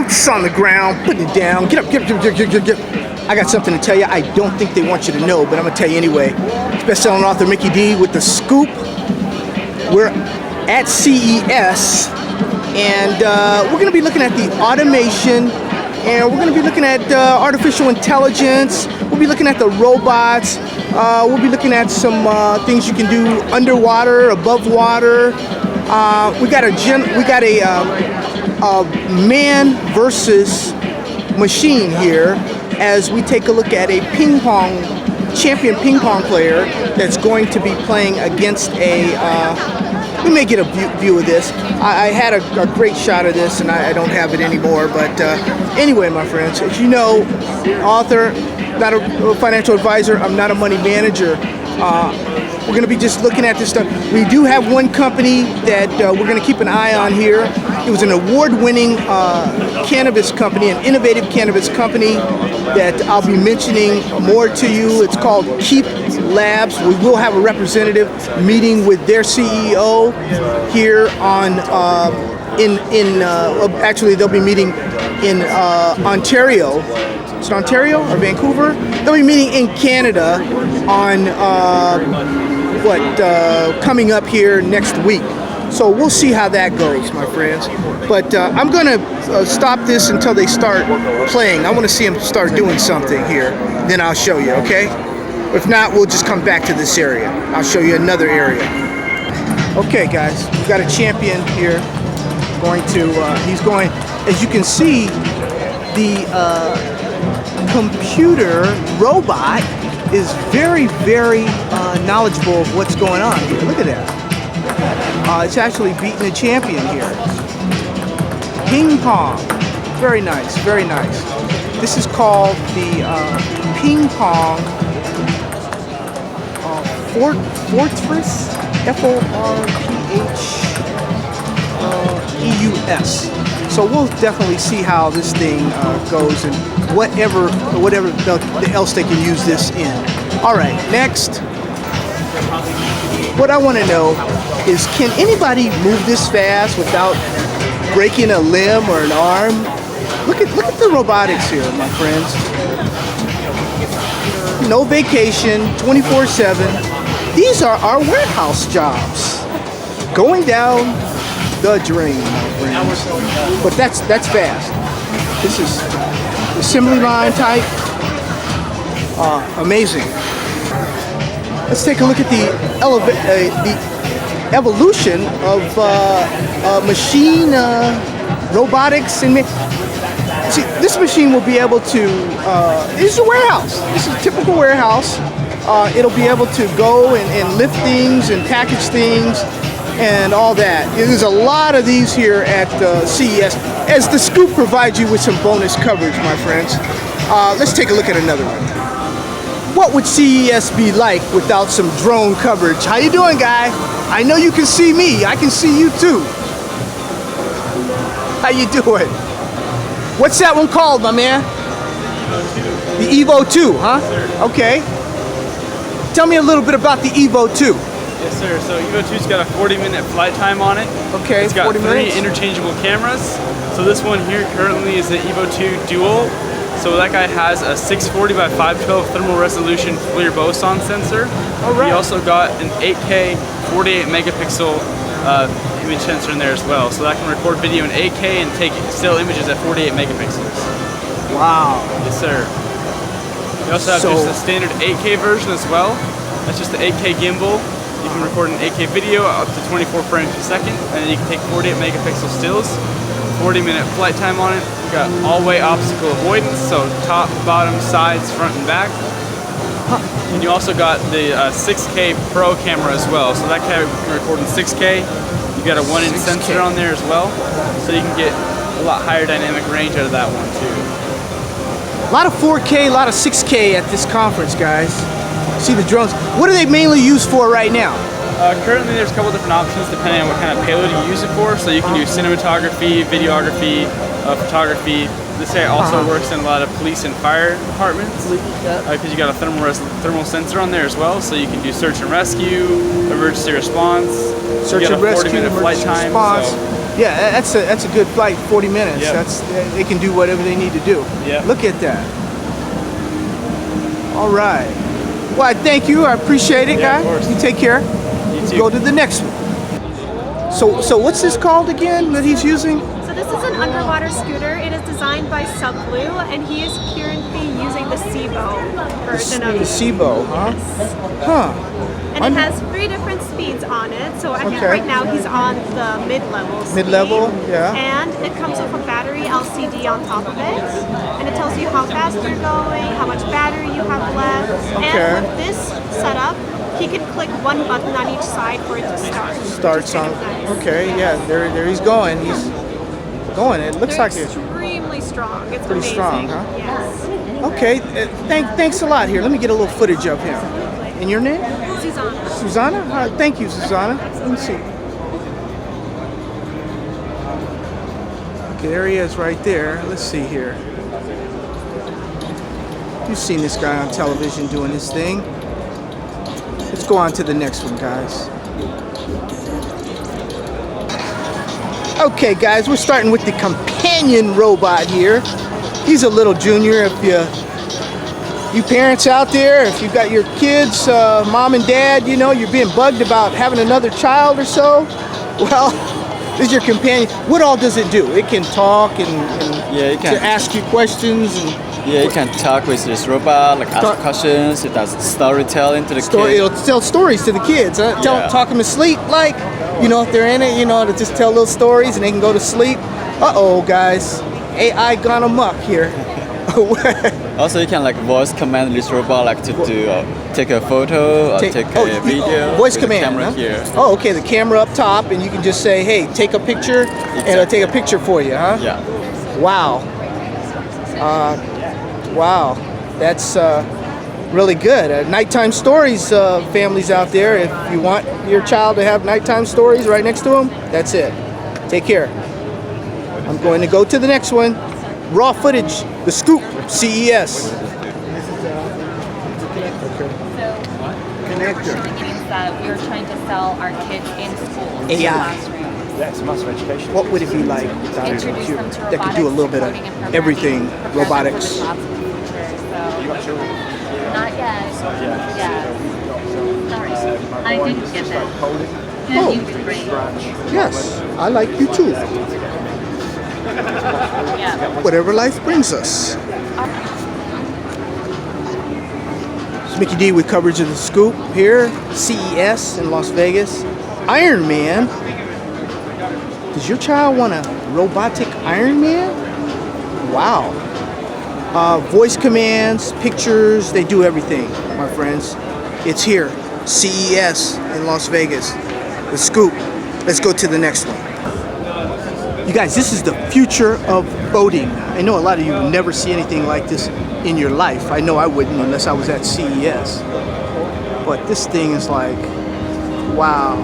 boots on the ground, putting it down. Get up, get up, get up, get up, get up, get up. I got something to tell you. I don't think they want you to know, but I'm gonna tell you anyway. Best-selling author Mickey D with the scoop. We're at CES, and we're gonna be looking at the automation, and we're gonna be looking at artificial intelligence. We'll be looking at the robots. We'll be looking at some things you can do underwater, above water. We got a man versus machine here as we take a look at a champion ping pong player that's going to be playing against we may get a view of this. I had a great shot of this, and I don't have it anymore, but anyway, my friends, as you know, author, not a financial advisor, I'm not a money manager. We're going to be just looking at this stuff. We do have one company that we're going to keep an eye on here. It was an award-winning cannabis company, an innovative cannabis company that I'll be mentioning more to you. It's called Keep Labs. We will have a representative meeting with their CEO here on actually they'll be meeting in Ontario. Is it Ontario or Vancouver? They'll be meeting in Canada on coming up here next week. So we'll see how that goes, my friends. But I'm gonna stop this until they start playing. I want to see them start doing something here. Then I'll show you, okay? If not, we'll just come back to this area. I'll show you another area. Okay, guys, we've got a champion here. He's going, as you can see, the computer robot is very, very knowledgeable of what's going on here. Look at that. It's actually beating a champion here. Ping pong. Very nice, very nice. This is called the ping pong Fortress, Forpheus. So we'll definitely see how this thing goes and whatever else they can use this in. All right, next. What I want to know is, can anybody move this fast without breaking a limb or an arm? Look at the robotics here, my friends. No vacation, 24/7. These are our warehouse jobs, going down the drain, my friends. But that's fast. This is assembly line type. Amazing. Let's take a look at the evolution of machine robotics. And see, this machine will be able to. This is a warehouse. This is a typical warehouse. It'll be able to go and lift things and package things and all that. There's a lot of these here at CES, as the scoop provides you with some bonus coverage, my friends. Let's take a look at another one. What would CES be like without some drone coverage? How you doing, guy? I know you can see me. I can see you too. How you doing? What's that one called, my man? The Evo 2, huh? Okay. Tell me a little bit about the Evo 2. Yes, sir. So Evo 2's got a 40-minute flight time on it. Okay, it's got 40 three minutes. interchangeable cameras. So this one here currently is the Evo 2 Dual. So that guy has a 640 by 512 thermal resolution FLIR boson sensor. All right. He also got an 8K 48 megapixel image sensor in there as well. So that can record video in 8K and take still images at 48 megapixels. Wow. Yes, sir. We also have just a standard 8K version as well. That's just the 8K gimbal. You can record an 8K video up to 24 frames per second, and then you can take 48 megapixel stills. 40-minute flight time on it. We've got all-way obstacle avoidance, so top, bottom, sides, front, and back. And you also got the 6K Pro camera as well, so that can record in 6K. You've got a 1-inch sensor on there as well, so you can get a lot higher dynamic range out of that one too. A lot of 4K, a lot of 6K at this conference, guys. See the drones. What are they mainly used for right now? Currently there's a couple different options depending on what kind of payload you use it for. So you can do cinematography, videography, photography. This guy also works in a lot of police and fire departments because you got a thermal sensor on there as well. So you can do search and rescue, emergency response. Search and rescue, 40-minute flight time. Response. So Yeah, that's a good flight. 40 minutes. Yep. They can do whatever they need to do. Yep. Look at that. All right. Well, I thank you. I appreciate it, Yeah, guy. of course. You take care. You Let's too. go to the next one. So what's this called again that he's using? So this is an underwater scooter. It is designed by Subblue, and he is currently using the SIBO version of The it. SIBO, huh? Huh. And it has 3 different speeds on it. So I think Okay. right now he's on the mid-level speed. Mid-level, yeah. And it comes with a battery LCD on top of it. And it tells you how fast you're going, how much battery you have left. Okay. And with this setup, he can click one button on each side for it to start. Starts on. Okay, yeah, there he's going. He's going. It looks They're like it's extremely strong. It's pretty amazing. strong, huh? Yes. okay. Thanks a lot. Here, let me get a little footage of him. And your name? Susanna. Susanna? Thank you, Susanna. Let me see. Okay, there he is right there. Let's see here. You've seen this guy on television doing his thing. Let's go on to the next one, guys. Okay, guys, we're starting with the companion robot here. He's a little junior. If you parents out there, if you've got your kids, mom and dad, you know, you're being bugged about having another child or so, well, this is your companion. What all does it do? It can talk and Yeah, it can. to ask you questions and Yeah, you can talk with this robot, like ask questions. It does storytelling to the story. kids. It'll tell stories to the kids. Huh? Yeah. Talk them to sleep, like, you know, if they're in it, you know, to just tell little stories and they can go to sleep. Uh-oh, guys, AI gone amok here. Also, you can like voice command this robot, like to do take a photo or take a video. Voice with the command. camera Huh? here. Oh, okay. The camera up top, and you can just say, "Hey, take a picture," and it'll take a picture for you, huh? Yeah. Wow. Wow. That's really good. Nighttime stories, families out there. If you want your child to have nighttime stories right next to them, that's it. Take care. I'm going to go to the next one. Raw footage, the scoop, CES. Connector. Means that we're trying to sell our kids in schools, AI. classrooms. That's massive education. What would it be like without a Introduce computer them to that could do a little bit of robotics, coding and everything, programming, prepare them for robotics? the jobs of the future. You got children? So, not yet. Yeah. Sorry, I didn't get that. Coding, Oh. You did great. Yes, I like you too. Yeah. Whatever life brings us. It's Mickey D with coverage of the scoop here, CES in Las Vegas. Iron Man. Does your child want a robotic Iron Man? Wow. Voice commands, pictures, they do everything, my friends. It's here, CES in Las Vegas. The scoop. Let's go to the next one. You guys, this is the future of boating. I know a lot of you will never see anything like this in your life. I know I wouldn't unless I was at CES. But this thing is like, wow.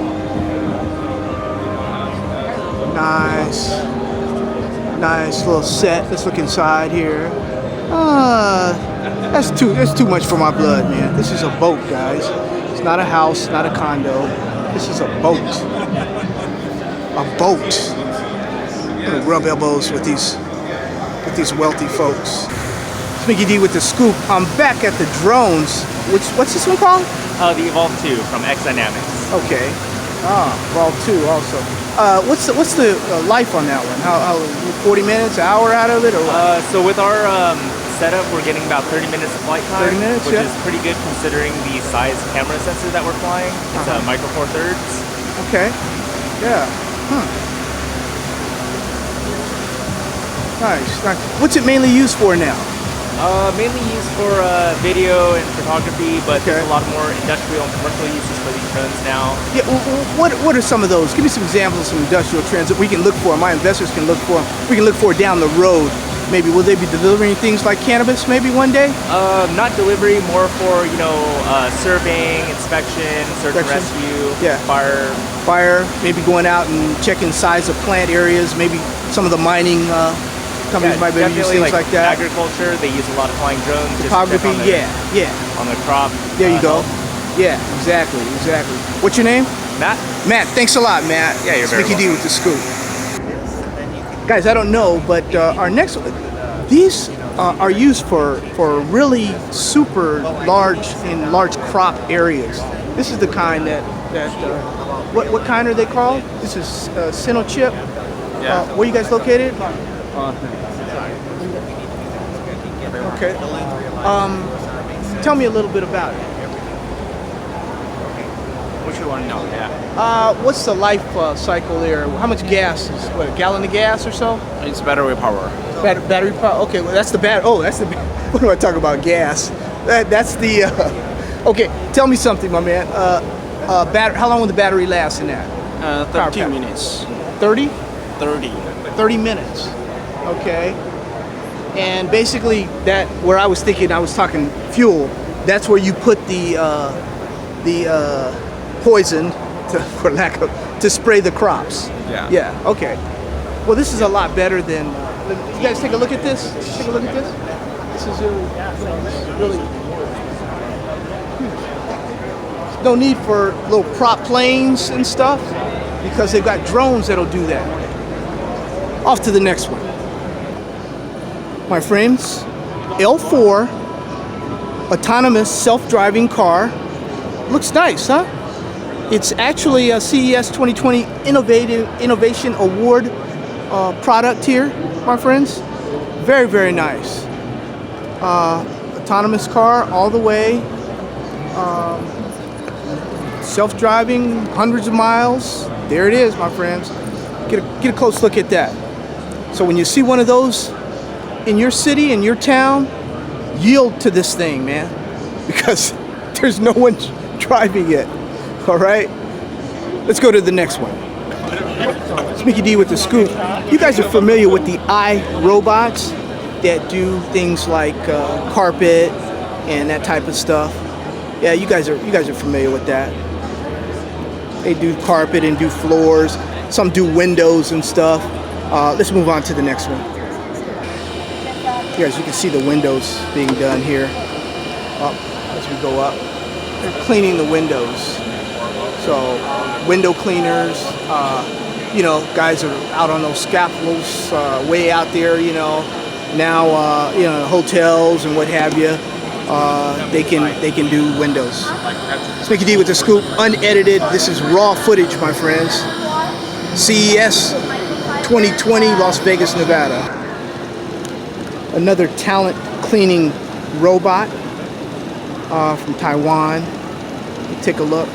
Nice. Nice little set. Let's look inside here. That's too much for my blood, man. This is a boat, guys. It's not a house, not a condo. This is a boat. A boat. I'm gonna rub elbows with these wealthy folks. It's Mickey D with the scoop. I'm back at the drones. What's this one called? The Evolve 2 from X Dynamics. Okay. Evolve 2 also. What's the life on that one? How 40 minutes, an hour out of it, or what? So with our setup, we're getting about 30 minutes of flight time, 30 minutes, which yeah. is pretty good considering the size camera sensor that we're flying. It's a micro four thirds. Okay. Yeah. Huh. Nice. What's it mainly used for now? Mainly used for video and photography, but Okay. there's a lot more industrial and commercial uses for these drones now. Yeah. What are some of those? Give me some examples of some industrial trends that we can look for. My investors can look for. We can look for down the road. Maybe will they be delivering things like cannabis? Maybe one day. Not delivery, more for surveying, inspection, search and Inspection. rescue, Yeah. Fire. Maybe going out and checking size of plant areas. Maybe some of the mining companies might maybe use definitely things like that. Agriculture, they use a lot of flying drones. just to check Topography. on the- Yeah. On the crop. There you go. health. Yeah. Exactly. What's your name? Matt? Matt. Thanks a lot, Matt. Yeah, you're It's very Mickey D welcome. with the scoop. Guys, I don't know, but our next, these are used for really super large crop areas. This is the kind that what kind are they called? This is Sino chip. Yeah. Where you guys located? Okay. Tell me a little bit about it. What you want to know? Yeah. What's the life cycle there? How much gas is, what, a gallon of gas or so? It's battery power. Battery power. Okay, well that's the what do I talk about? Gas. That's the. Okay, tell me something, my man. How long will the battery last in that? 13 minutes. 30? 30. 30 minutes. Okay. And basically, that where I was thinking, I was talking fuel. That's where you put the poison, to spray the crops. Yeah. Yeah. Okay. Well, this is a lot better than. You guys take a look at this. Take a look at this. This is really. No need for little prop planes and stuff because they've got drones that'll do that. Off to the next one. My friends, L4 autonomous self-driving car. Looks nice, huh? It's actually a CES 2020 Innovation Award product here, my friends. Very, very nice. Autonomous car all the way. Self-driving, hundreds of miles. There it is, my friends. Get a close look at that. So when you see one of those in your city, in your town, yield to this thing, man, because there's no one driving it. All right, let's go to the next one. It's Mickey D with the scoop. You guys are familiar with the iRobots that do things like carpet and that type of stuff. Yeah, you guys are familiar with that. They do carpet and do floors. Some do windows and stuff. Let's move on to the next one. Guys, you can see the windows being done here. Up as we go up. They're cleaning the windows. So window cleaners, guys are out on those scaffolds, way out there, now, hotels and what have you, they can do windows. It's Mickey D with the scoop, unedited. This is raw footage, my friends. CES 2020, Las Vegas, Nevada. Another talent cleaning robot from Taiwan. Take a look.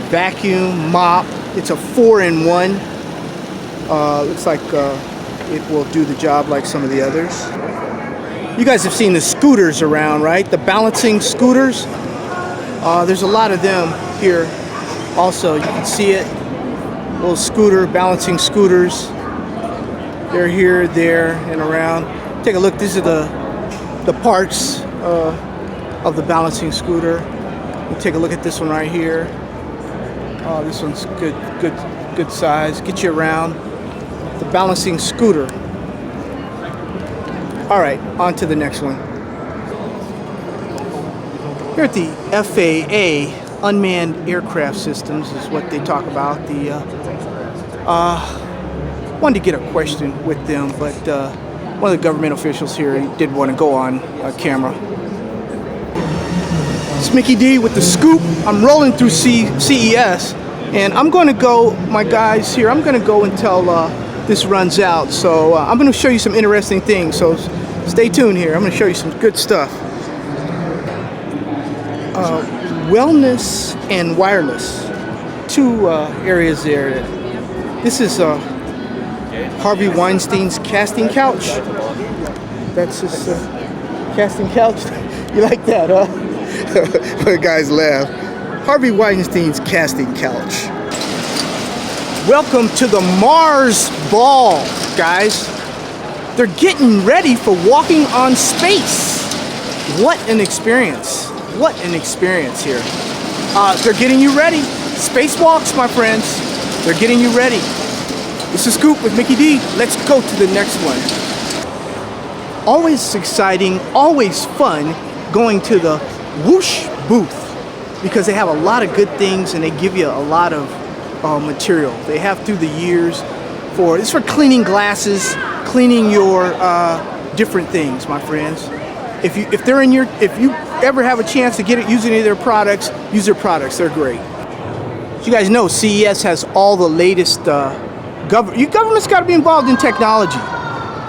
Vacuum, mop. It's a 4-in-1. Looks like it will do the job like some of the others. You guys have seen the scooters around, right? The balancing scooters. There's a lot of them here. Also, you can see it. Little scooter, balancing scooters. They're here, there, and around. Take a look. These are the parts of the balancing scooter. We'll take a look at this one right here. Oh, this one's good size. Get you around. The balancing scooter. All right, on to the next one. Here at the FAA, unmanned aircraft systems is what they talk about. Wanted to get a question with them, but one of the government officials here did want to go on camera. It's Mickey D with the scoop. I'm rolling through CES, and I'm going to go, my guys here, I'm going to go until this runs out. So I'm going to show you some interesting things. So stay tuned here. I'm going to show you some good stuff. Wellness and wireless. Two areas there. This is Harvey Weinstein's casting couch. That's his casting couch. You like that, huh? The guys laugh. Harvey Weinstein's casting couch. Welcome to the Mars Ball, guys. They're getting ready for walking on space. What an experience. What an experience here. They're getting you ready. Spacewalks, my friends. They're getting you ready. This is Scoop with Mickey D. Let's go to the next one. Always exciting, always fun going to the Whoosh booth because they have a lot of good things and they give you a lot of material. They have through the years for. It's for cleaning glasses, cleaning your different things, my friends. If you ever have a chance to get it, use any of their products, use their products. They're great. As you guys know, CES has all the latest government's got to be involved in technology,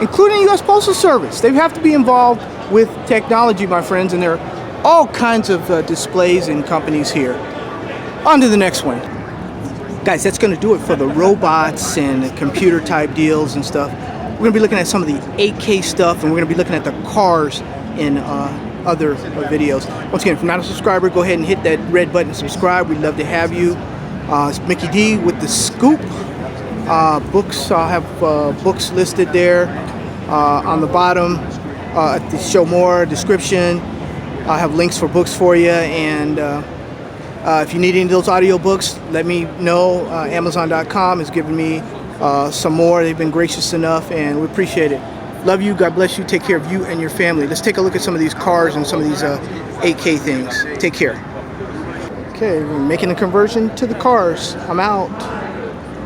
including U.S. Postal Service. They have to be involved with technology, my friends, and there are all kinds of displays and companies here. On to the next one. Guys, that's going to do it for the robots and the computer type deals and stuff. We're going to be looking at some of the 8K stuff, and we're going to be looking at the cars in other videos. Once again, if you're not a subscriber, go ahead and hit that red button and subscribe. We'd love to have you. It's Mickey D with the scoop. Books, I'll have books listed there on the bottom. To show more description, I'll have links for books for you. And if you need any of those audiobooks, let me know. Amazon.com has given me some more. They've been gracious enough, and we appreciate it. Love you. God bless you. Take care of you and your family. Let's take a look at some of these cars and some of these 8K things. Take care. Okay, we're making a conversion to the cars. I'm out.